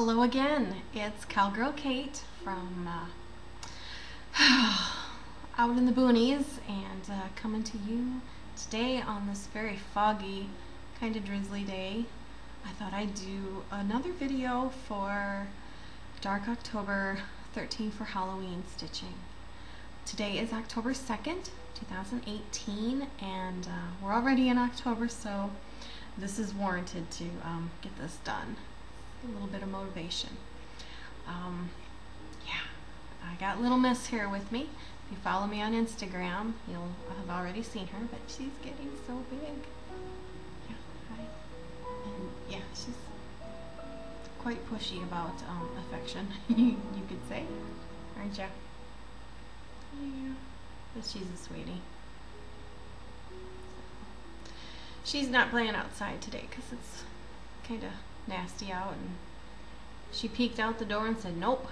Hello again, it's Cowgirl Kate from out in the boonies and coming to you today on this very foggy, kind of drizzly day. I thought I'd do another video for Dark October 13 for Halloween stitching. Today is October 2nd, 2018, and we're already in October, so this is warranted to get this done. A little bit of motivation. Yeah, I got Little Miss here with me. If you follow me on Instagram, you'll have already seen her, but she's getting so big. Yeah, hi. And yeah, she's quite pushy about affection, you could say, aren't ya? Yeah, but she's a sweetie. She's not playing outside today because it's kind of nasty out, and she peeked out the door and said, "Nope,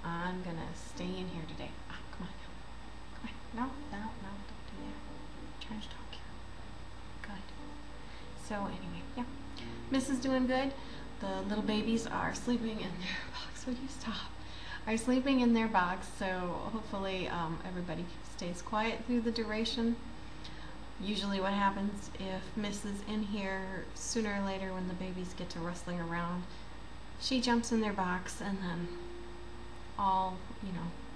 I'm gonna stay in here today." Oh, come on, no, don't do that. I'm trying to talk here. Good. So anyway, yeah, Miss is doing good. The little babies are sleeping in their box. Would you stop? Are sleeping in their box, so hopefully everybody stays quiet through the duration. Usually what happens if Miss is in here, sooner or later when the babies get to rustling around, she jumps in their box and then all,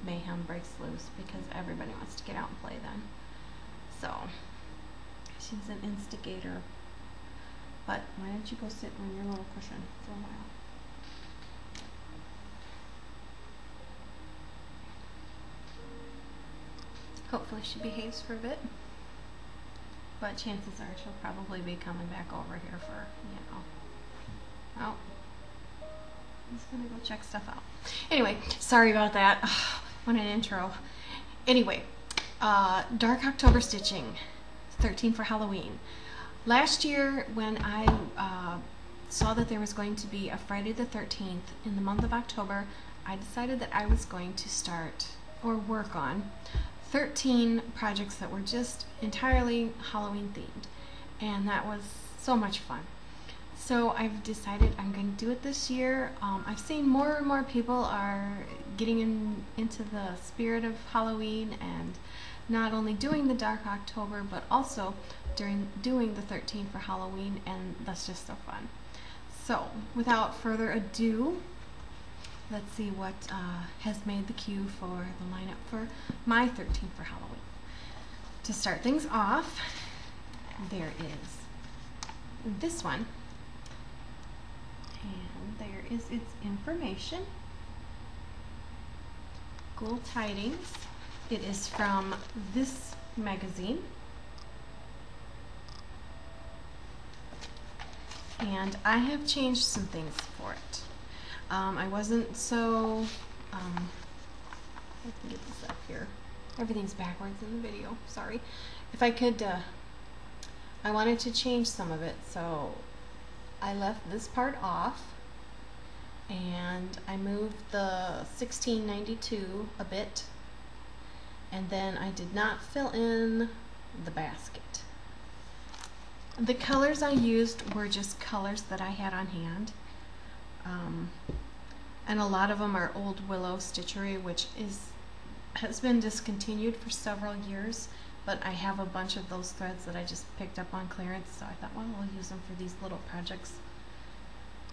mayhem breaks loose because everybody wants to get out and play then. So, she's an instigator. But why don't you go sit on your little cushion for a while? Hopefully she behaves for a bit. But chances are she'll probably be coming back over here for, oh, he's gonna go check stuff out. Anyway, sorry about that. What an intro. Anyway, Dark October stitching, 13 for Halloween. Last year when I saw that there was going to be a Friday the 13th in the month of October, I decided that I was going to start or work on 13 projects that were just entirely Halloween themed, and that was so much fun. So I've decided I'm going to do it this year. I've seen more and more people are getting into the spirit of Halloween and not only doing the Dark October but also doing the 13 for Halloween, and that's just so fun. So without further ado, let's see what has made the queue for the lineup for my 13 for Halloween. To start things off, there is this one, and there is its information. Ghoul Tidings. It is from this magazine, and I have changed some things for it. I wasn't so, I can get this up here. Everything's backwards in the video, sorry. If I could, I wanted to change some of it, so I left this part off, and I moved the 1692 a bit, and then I did not fill in the basket. The colors I used were just colors that I had on hand. And a lot of them are Old Willow stitchery, which has been discontinued for several years, but I have a bunch of those threads that I just picked up on clearance, so I thought, well, I'll use them for these little projects.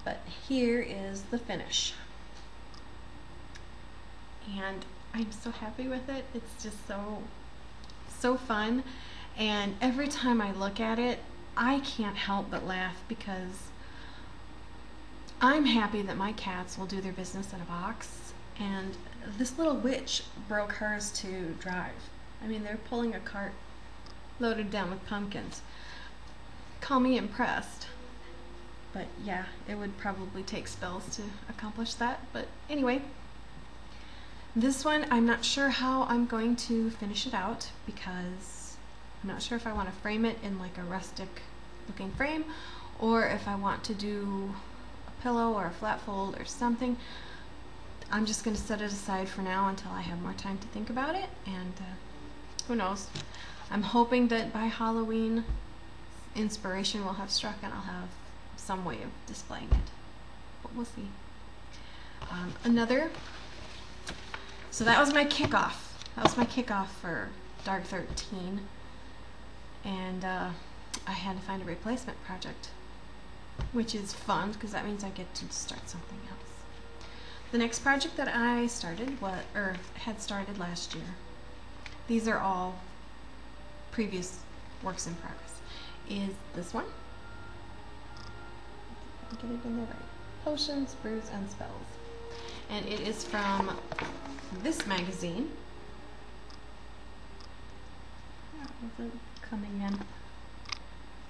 But here is the finish, and I'm so happy with it. It's just so fun, and every time I look at it, I can't help but laugh because I'm happy that my cats will do their business in a box, and this little witch broke hers to drive. I mean, they're pulling a cart loaded down with pumpkins. Call me impressed. But yeah, it would probably take spells to accomplish that. But anyway, this one, I'm not sure how I'm going to finish it out because I'm not sure if I want to frame it in like a rustic looking frame or if I want to do pillow or a flat fold or something. I'm just going to set it aside for now until I have more time to think about it, and who knows. I'm hoping that by Halloween inspiration will have struck and I'll have some way of displaying it, but we'll see. So that was my kickoff. That was my kickoff for Dark 13. And I had to find a replacement project, which is fun because that means I get to start something else. The next project that I started, had started last year, these are all previous works in progress, is this one. Get it in there right. Potions, Brews, and Spells. And it is from this magazine. Is it coming in?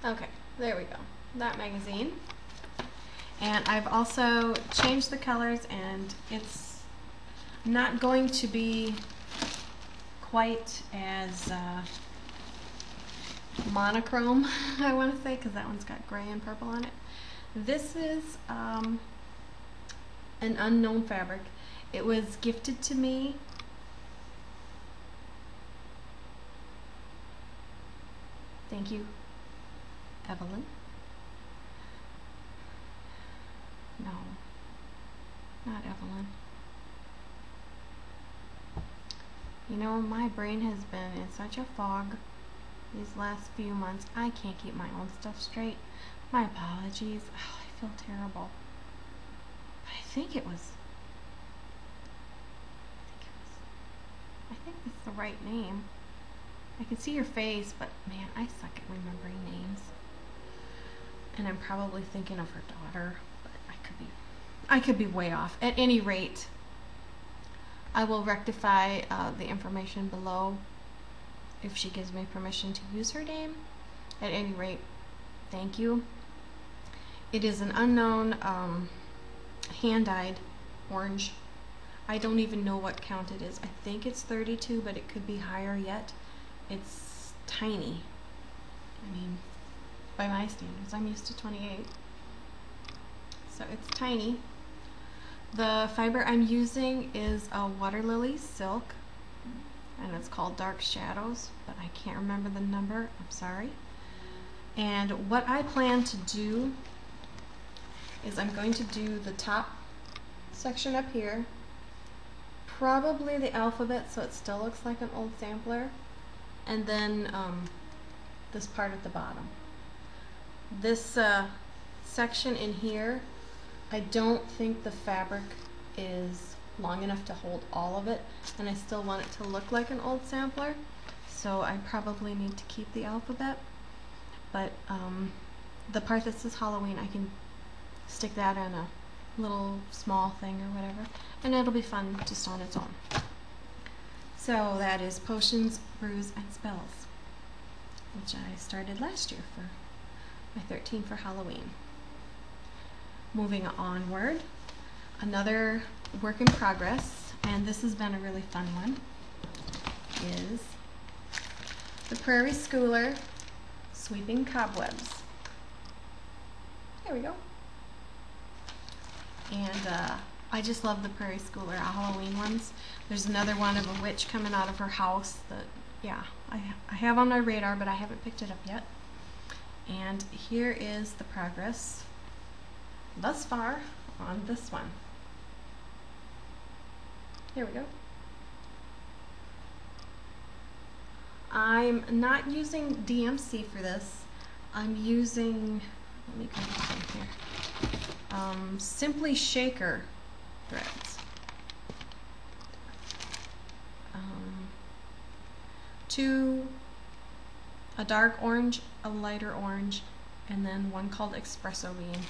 Okay, there we go. That magazine. And I've also changed the colors, and it's not going to be quite as monochrome, I want to say, because that one's got gray and purple on it. This is an unknown fabric. It was gifted to me thank you, Evelyn. No, not Evelyn. You know, my brain has been in such a fog these last few months. I can't keep my own stuff straight. My apologies. Oh, I feel terrible. But I think it was. I think that's the right name. I can see your face, but man, I suck at remembering names. And I'm probably thinking of her daughter, but I could be way off. At any rate, I will rectify the information below if she gives me permission to use her name. At any rate, thank you. It is an unknown hand-dyed orange. I don't even know what count it is. I think it's 32, but it could be higher yet. It's tiny. I mean, by my standards, I'm used to 28. So it's tiny. The fiber I'm using is a water lily silk, and it's called Dark Shadows, but I can't remember the number. I'm sorry. And what I plan to do is I'm going to do the top section up here, probably the alphabet so it still looks like an old sampler, and then this part at the bottom. This section in here, I don't think the fabric is long enough to hold all of it, and I still want it to look like an old sampler, so I probably need to keep the alphabet. But the part that says Halloween, I can stick that in a little small thing or whatever, and it'll be fun just on its own. So that is Potions, Brews, and Spells, which I started last year for my 13 for Halloween. Moving onward, another work in progress, and this has been a really fun one, is the Prairie Schooler Sweeping Cobwebs. There we go. And I just love the Prairie Schooler Halloween ones. There's another one of a witch coming out of her house that, yeah, I have on my radar, but I haven't picked it up yet. And here is the progress thus far on this one. Here we go. I'm not using DMC for this. I'm using, let me go here, Simply Shaker threads. Two, a dark orange, a lighter orange, and then one called Espresso Bean,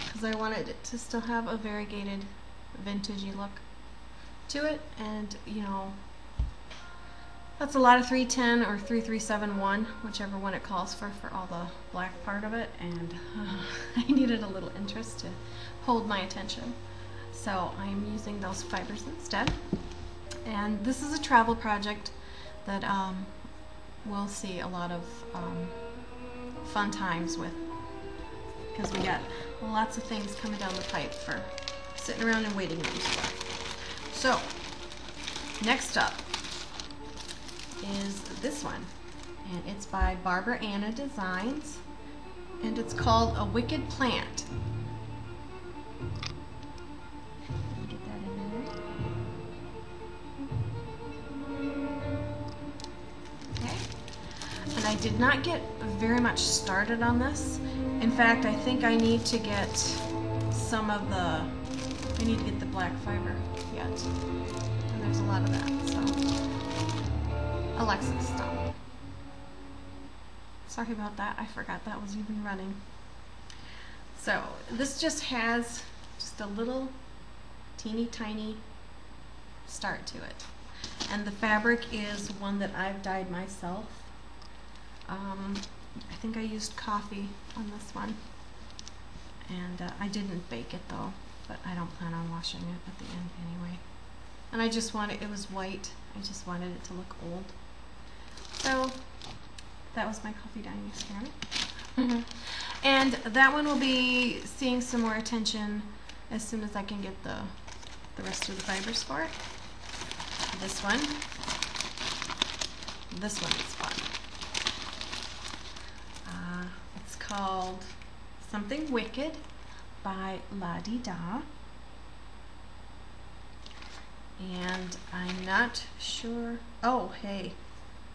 because I wanted it to still have a variegated, vintagey look to it. And you know, that's a lot of 310 or 3371, whichever one it calls for all the black part of it, and I needed a little interest to hold my attention. So I'm using those fibers instead. And this is a travel project that we'll see a lot of fun times with, because we got lots of things coming down the pipe for sitting around and waiting rooms for. So next up is this one, and it's by Barbara Anna Designs, and it's called A Wicked Plant. did not get very much started on this. In fact, I think I need to get some of the, I need to get the black fiber yet. And there's a lot of that, so. Alexa, stop. Sorry about that, I forgot that was even running. So, this just has just a little teeny tiny start to it. And the fabric is one that I've dyed myself. I think I used coffee on this one. And I didn't bake it though, but I don't plan on washing it at the end anyway. And I just wanted, it was white, I just wanted it to look old. So that was my coffee dyeing experiment. And that one will be seeing some more attention as soon as I can get the rest of the fibers for it. This one is fun. It's called Something Wicked by La Di Da. And I'm not sure, oh hey,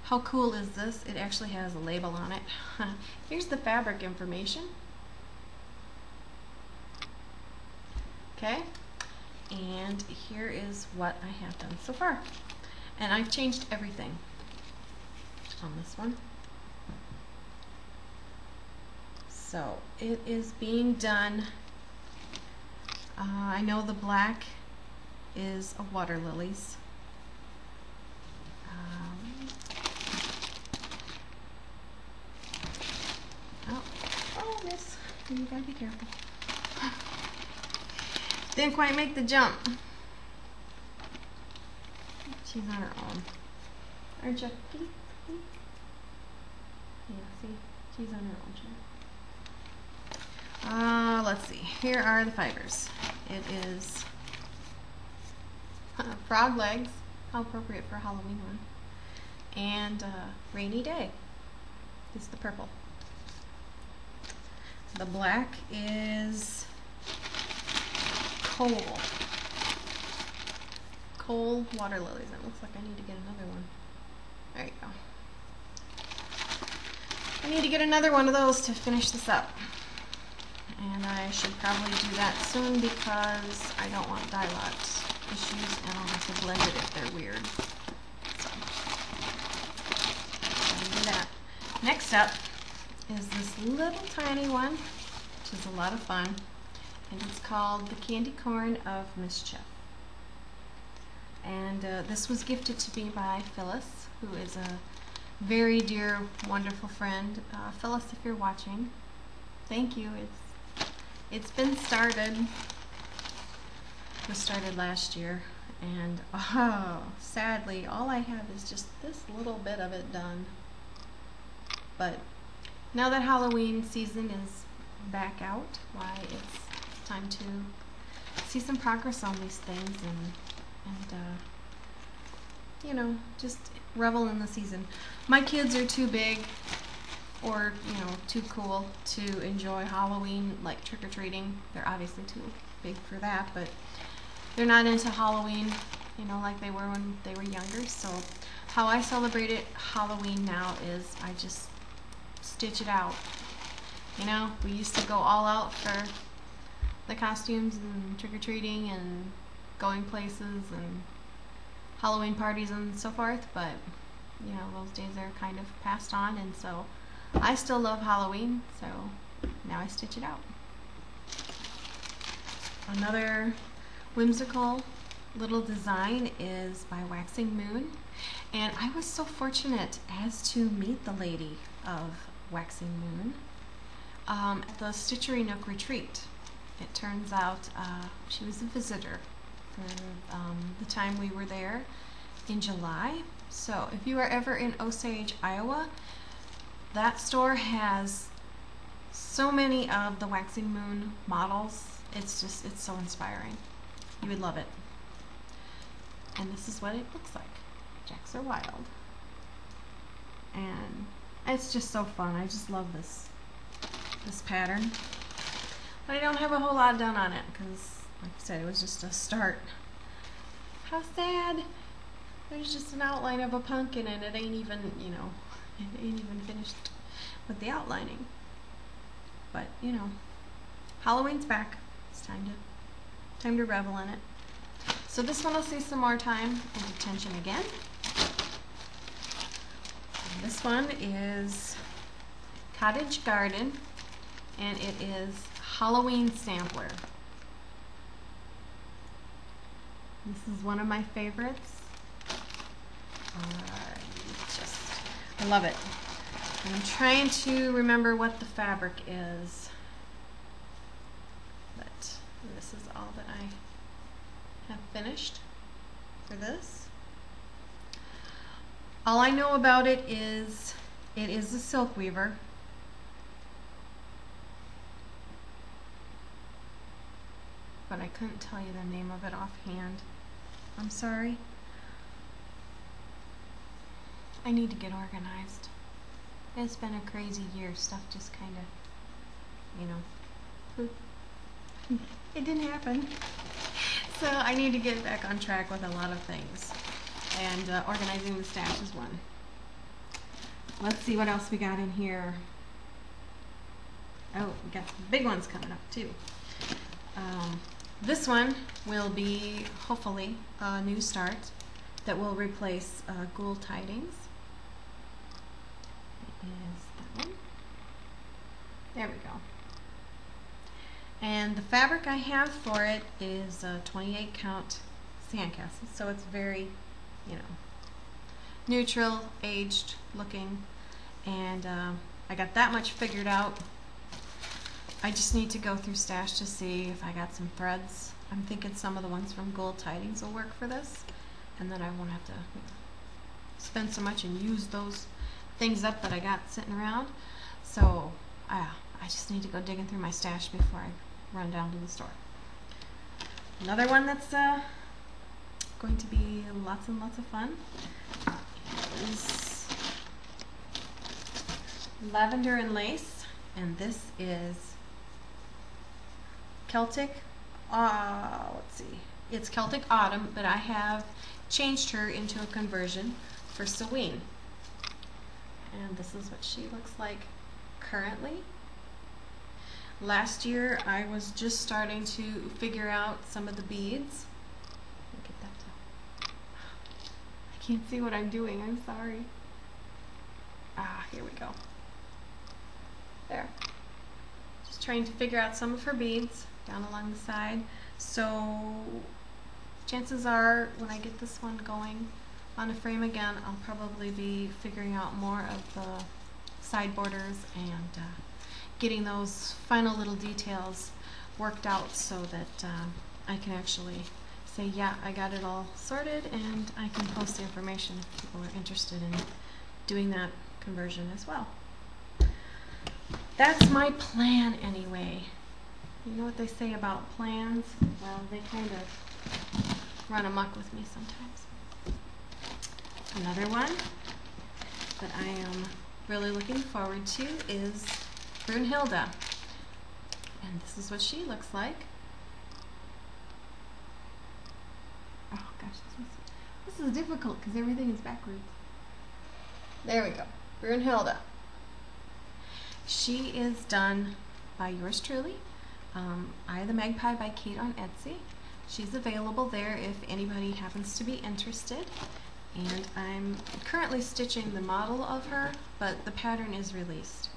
how cool is this? It actually has a label on it. Here's the fabric information. Okay, and here is what I have done so far. And I've changed everything on this one. So it is being done. I know the black is a water lilies. Oh, miss, you gotta be careful. Didn't quite make the jump. She's on her own. Aren't you? Yeah, see? She's on her own. Let's see. Here are the fibers. It is frog legs. How appropriate for a Halloween one. And rainy day is the purple. The black is coal water lilies. It looks like I need to get another one. There you go. I need to get another one of those to finish this up. And I should probably do that soon because I don't want dye lot issues and I'll have to blend it if they're weird. So, I'll do that. Next up is this little tiny one, which is a lot of fun. And it's called The Candy Corn of Mischief. And this was gifted to me by Phyllis, who is a very dear, wonderful friend. Phyllis, if you're watching, thank you. It's been started. It was started last year, and sadly, all I have is just this little bit of it done. But now that Halloween season is back out, why it's time to see some progress on these things and you know, just revel in the season. My kids are too big or, you know, too cool to enjoy Halloween, like trick-or-treating. They're obviously too big for that, but they're not into Halloween, you know, like they were when they were younger. So how I celebrate Halloween now is I just stitch it out. You know, we used to go all out for the costumes and trick-or-treating and going places and Halloween parties and so forth, but you know, those days are kind of passed on, and so I still love Halloween, so now I stitch it out. Another whimsical little design is by Waxing Moon, and I was so fortunate as to meet the lady of Waxing Moon at the Stitchery Nook Retreat. It turns out she was a visitor for the time we were there in July. So if you are ever in Osage, Iowa, that store has so many of the Waxing Moon models. It's so inspiring. You would love it. And this is what it looks like. Jacks are wild. And it's just so fun. I just love this pattern. But I don't have a whole lot done on it because, like I said, it was just a start. How sad. There's just an outline of a pumpkin and it ain't even, you know, and ain't even finished with the outlining. But you know, Halloween's back. It's time to revel in it. So this one will see some more time and attention again. And this one is Cottage Garden, and it is Halloween Sampler. This is one of my favorites. I love it. And I'm trying to remember what the fabric is, but this is all that I have finished for this. All I know about it is a silk weaver. But I couldn't tell you the name of it offhand. I'm sorry. I need to get organized. It's been a crazy year. Stuff just kind of, you know, it didn't happen. So I need to get back on track with a lot of things. And organizing the stash is one. Let's see what else we got in here. Oh, we got some big ones coming up too. This one will be, hopefully, a new start that will replace Ghoul Tidings. It is that one. There we go. And the fabric I have for it is a 28 count Sandcastle, so it's very, you know, neutral, aged looking, and I got that much figured out. I just need to go through stash to see if I got some threads. I'm thinking some of the ones from Ghoul Tidings will work for this, and then I won't have to spend so much and use those things up that I got sitting around. So I just need to go digging through my stash before I run down to the store. Another one that's going to be lots and lots of fun is Lavender and Lace, and this is Celtic, let's see, it's Celtic Autumn, but I have changed her into a conversion for Seween. And this is what she looks like currently. Last year I was just starting to figure out some of the beads. Look at that. I can't see what I'm doing, I'm sorry. Here we go. There. Just trying to figure out some of her beads down along the side. So chances are when I get this one going on a frame again, I'll probably be figuring out more of the side borders and getting those final little details worked out so that I can actually say, yeah, I got it all sorted, and I can post the information if people are interested in doing that conversion as well. That's my plan anyway. You know what they say about plans? Well, they kind of run amok with me sometimes. Another one that I am really looking forward to is Brunhilde. And this is what she looks like. Oh gosh, this is difficult because everything is backwards. There we go. Brunhilde. She is done by yours truly. I the Magpie by Kate on Etsy. She's available there if anybody happens to be interested. And I'm currently stitching the model of her, but the pattern is released.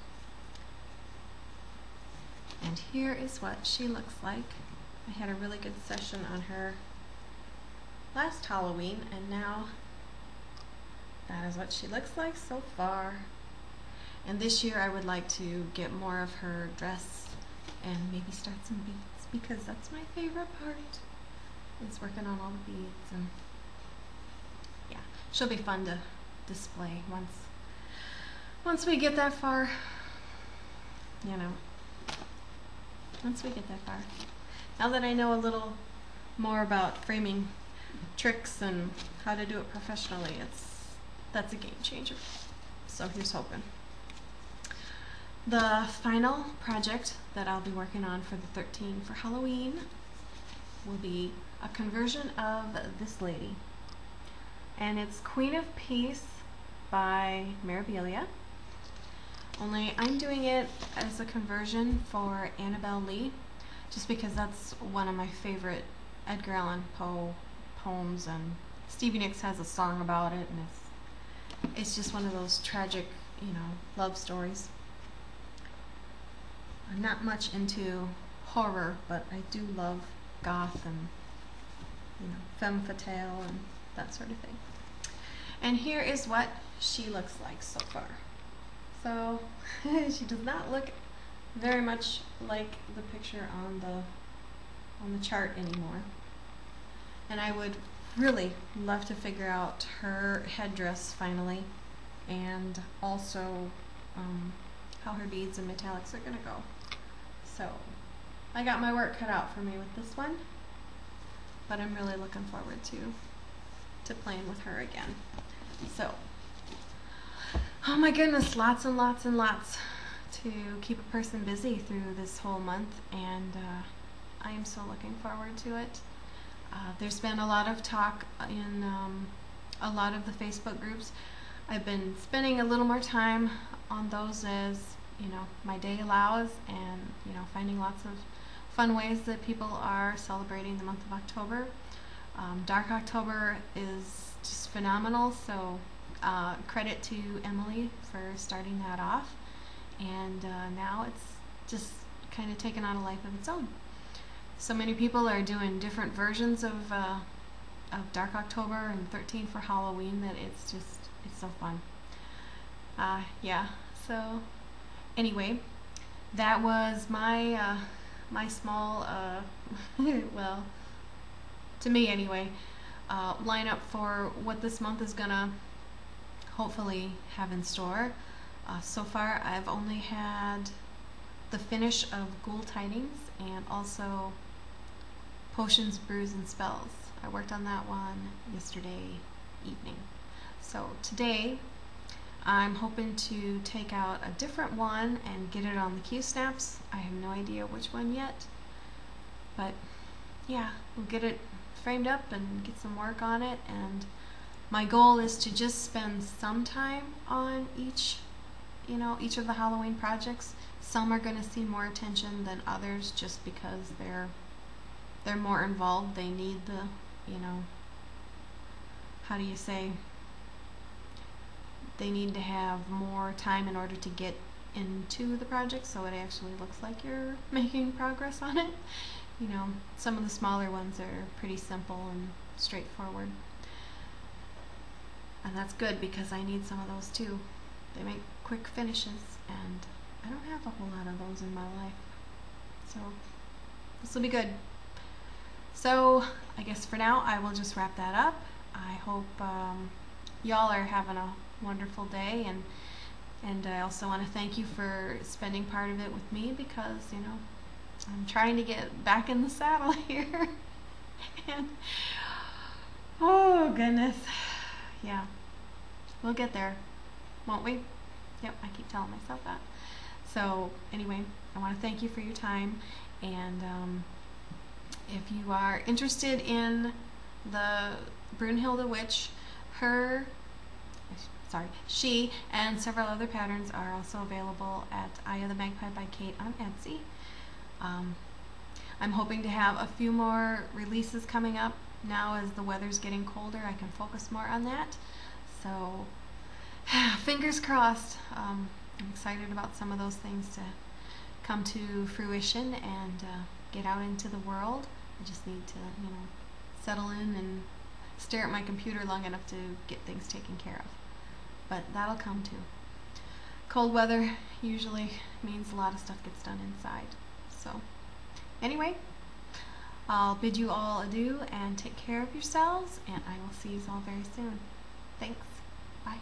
And here is what she looks like. I had a really good session on her last Halloween, and now that is what she looks like so far. And this year I would like to get more of her dress and maybe start some beads, because that's my favorite part, is working on all the beads. And yeah, she'll be fun to display once we get that far, you know. Once we get that far. Now that I know a little more about framing tricks and how to do it professionally, that's a game changer. So here's hoping. The final project that I'll be working on for the 13 for Halloween will be a conversion of this lady. And it's Queen of Peace by Mirabilia. Only I'm doing it as a conversion for Annabelle Lee, just because that's one of my favorite Edgar Allan Poe poems, and Stevie Nicks has a song about it, and it's just one of those tragic, you know, love stories. I'm not much into horror, but I do love goth and, you know, femme fatale and that sort of thing. And here is what she looks like so far. So she does not look very much like the picture on the chart anymore. And I would really love to figure out her headdress finally, and also how her beads and metallics are gonna go. So I got my work cut out for me with this one, but I'm really looking forward to playing with her again. So, oh my goodness, lots and lots and lots to keep a person busy through this whole month, and I am so looking forward to it. There's been a lot of talk in a lot of the Facebook groups. I've been spending a little more time on those as, you know, my day allows, and, you know, finding lots of fun ways that people are celebrating the month of October. Dark October is just phenomenal, so credit to Emily for starting that off, and now it's just kind of taken on a life of its own. So many people are doing different versions of Dark October and 13 for Halloween that it's so fun. Yeah, so anyway, that was my my small, well, to me anyway, lineup for what this month is gonna hopefully have in store. So far I've only had the finish of Ghoul Tidings and also Potions, Brews, and Spells. I worked on that one yesterday evening. So today I'm hoping to take out a different one and get it on the Q-snaps. I have no idea which one yet, but yeah, we'll get it framed up and get some work on it, and my goal is to just spend some time on each, you know, each of the Halloween projects. Some are going to see more attention than others just because they're more involved. They need the, you know, how do you say, they need to have more time in order to get into the project so it actually looks like you're making progress on it. You know, some of the smaller ones are pretty simple and straightforward. And that's good because I need some of those too. They make quick finishes, and I don't have a whole lot of those in my life. So this will be good. So I guess for now I will just wrap that up. I hope y'all are having a wonderful day, and I also want to thank you for spending part of it with me, because, you know, I'm trying to get back in the saddle here. And oh goodness, yeah, we'll get there, won't we? Yep, I keep telling myself that. So anyway, I want to thank you for your time, and if you are interested in the Brunhilde Witch, she and several other patterns are also available at Eye of the Magpie by Kate on Etsy. I'm hoping to have a few more releases coming up. Now as the weather's getting colder, I can focus more on that. So fingers crossed. I'm excited about some of those things to come to fruition and get out into the world. I just need to, you know, settle in and stare at my computer long enough to get things taken care of. But that'll come too. Cold weather usually means a lot of stuff gets done inside. So anyway, I'll bid you all adieu and take care of yourselves, and I will see you all very soon. Thanks. Bye.